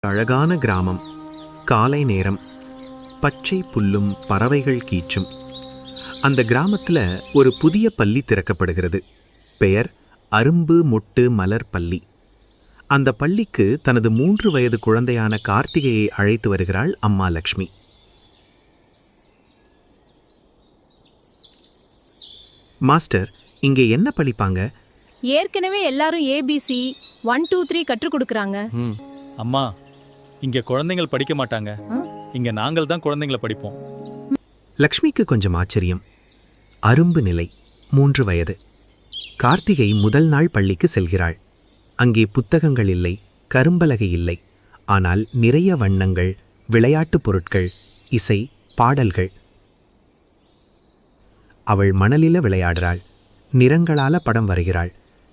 அழகான கிராமம். காலை நேரம். பச்சை புல்லும் பறவைகள் கீச்சும். அந்த கிராமத்துல ஒரு புதிய பள்ளி திறக்கப்படுகிறது. பெயர் அரும்பு மொட்டு மலர் பள்ளி. அந்த பள்ளிக்கு தனது 3 வயது குழந்தையான கார்த்திகையை அழைத்து வருகிறாள் அம்மா லக்ஷ்மி. மாஸ்டர், இங்கே என்ன படிப்பாங்க? ஏற்கனவே எல்லாரும் ஏபிசி 1 2 3 கற்றுக் கொடுக்கறாங்க. அம்மா, இங்க குழந்தைகள் படிக்க மாட்டாங்க. இங்க நாங்கள் தான் குழந்தைகளை படிப்போம். லக்ஷ்மிக்கு கொஞ்சம் ஆச்சரியம். அரும்பு நிலை, 3 வயது. கார்த்திகை முதல் நாள் பள்ளிக்கு செல்கிறாள். அங்கே புத்தகங்கள் இல்லை, கரும்பலகை இல்லை. ஆனால் நிறைய வண்ணங்கள், விளையாட்டுப் பொருட்கள், இசை, பாடல்கள். அவள் மணலில விளையாடுறாள். நிறங்களால படம் வரைகிறாள்.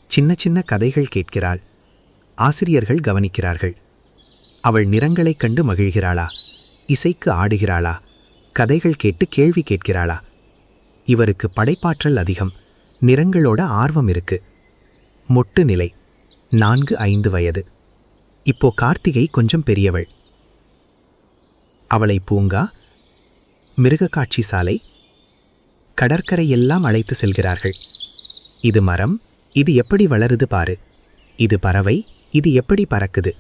சின்ன சின்ன கதைகள் கேட்கிறாள். ஆசிரியர்கள் கவனிக்கிறார்கள். அவள் நிறங்களைக் கண்டு மகிழ்கிறாளா? இசைக்கு ஆடுகிறாளா? கதைகள் கேட்டு கேள்வி கேட்கிறாளா? இவருக்கு படைப்பாற்றல் அதிகம். நிறங்களோட ஆர்வம் இருக்கு. மொட்டு நிலை, 4-5 வயது. இப்போ கார்த்திகை கொஞ்சம் பெரியவள். அவளை பூங்கா, மிருகக்காட்சி சாலை, கடற்கரை எல்லாம் அழைத்து செல்கிறார்கள். இது மரம், இது எப்படி வளருது பாரு. இது பறவை, இது எப்படி பறக்குது.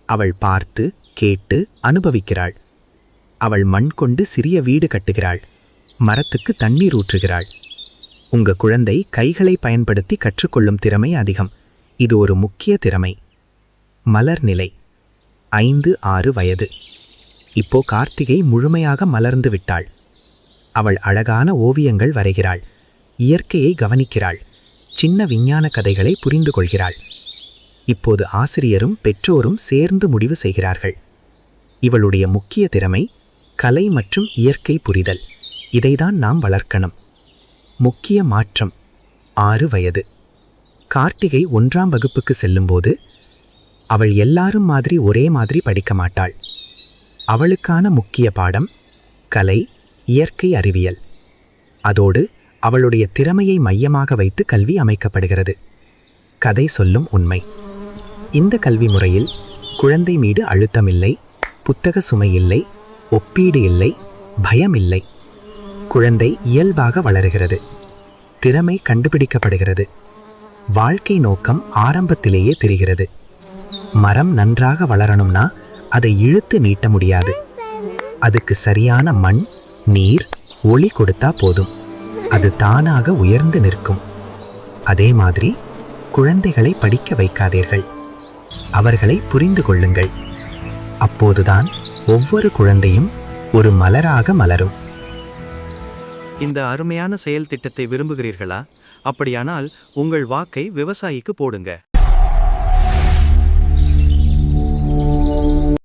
அவள் பார்த்து கேட்டு அனுபவிக்கிறாள். அவள் மண் கொண்டு சிறிய வீடு கட்டுகிறாள். மரத்துக்கு தண்ணீர் ஊற்றுகிறாள். உங்க குழந்தை கைகளை பயன்படுத்தி கற்றுக்கொள்ளும் திறமை அதிகம். இது ஒரு முக்கிய திறமை. மலர் நிலை, 5-6 வயது. இப்போ கார்த்திகை முழுமையாக மலர்ந்து விட்டாள். அவள் அழகான ஓவியங்கள் வரைகிறாள். இயற்கையை கவனிக்கிறாள். சின்ன விஞ்ஞான கதைகளை புரிந்து கொள்கிறாள். இப்போது ஆசிரியரும் பெற்றோரும் சேர்ந்து முடிவு செய்கிறார்கள். இவளுடைய முக்கிய திறமை கலை மற்றும் இயற்கை புரிதல். இதைதான் நாம் வளர்க்கணும். முக்கிய மாற்றம், 6 வயது. கார்த்திகை 1ஆம் வகுப்புக்கு செல்லும்போது அவள் எல்லாரும் மாதிரி ஒரே மாதிரி படிக்க மாட்டாள். அவளுக்கான முக்கிய பாடம் கலை, இயற்கை அறிவியல். அதோடு அவளுடைய திறமையை மையமாக வைத்து கல்வி அமைக்கப்படுகிறது. கதை சொல்லும் உண்மை. இந்த கல்வி முறையில் குழந்தை மீது அழுத்தமில்லை, புத்தக சுமை இல்லை, ஒப்பீடு இல்லை, பயம் இல்லை. குழந்தை இயல்பாக வளருகிறது. திறமை கண்டுபிடிக்கப்படுகிறது. வாழ்க்கை நோக்கம் ஆரம்பத்திலேயே தெரிகிறது. மரம் நன்றாக வளரணும்னா அதை இழுத்து நீட்ட முடியாது. அதுக்கு சரியான மண், நீர், ஒளி கொடுத்தா போதும். அது தானாக உயர்ந்து நிற்கும். அதே மாதிரி குழந்தைகளை படிக்க வைக்காதீர்கள். அவர்களை புரிந்து கொள்ளுங்கள். அப்போதுதான் ஒவ்வொரு குழந்தையும் ஒரு மலராக மலரும். இந்த அருமையான செயல் திட்டத்தை விரும்புகிறீர்களா? அப்படியானால் உங்கள் வாக்கை விவசாயிக்கு போடுங்க.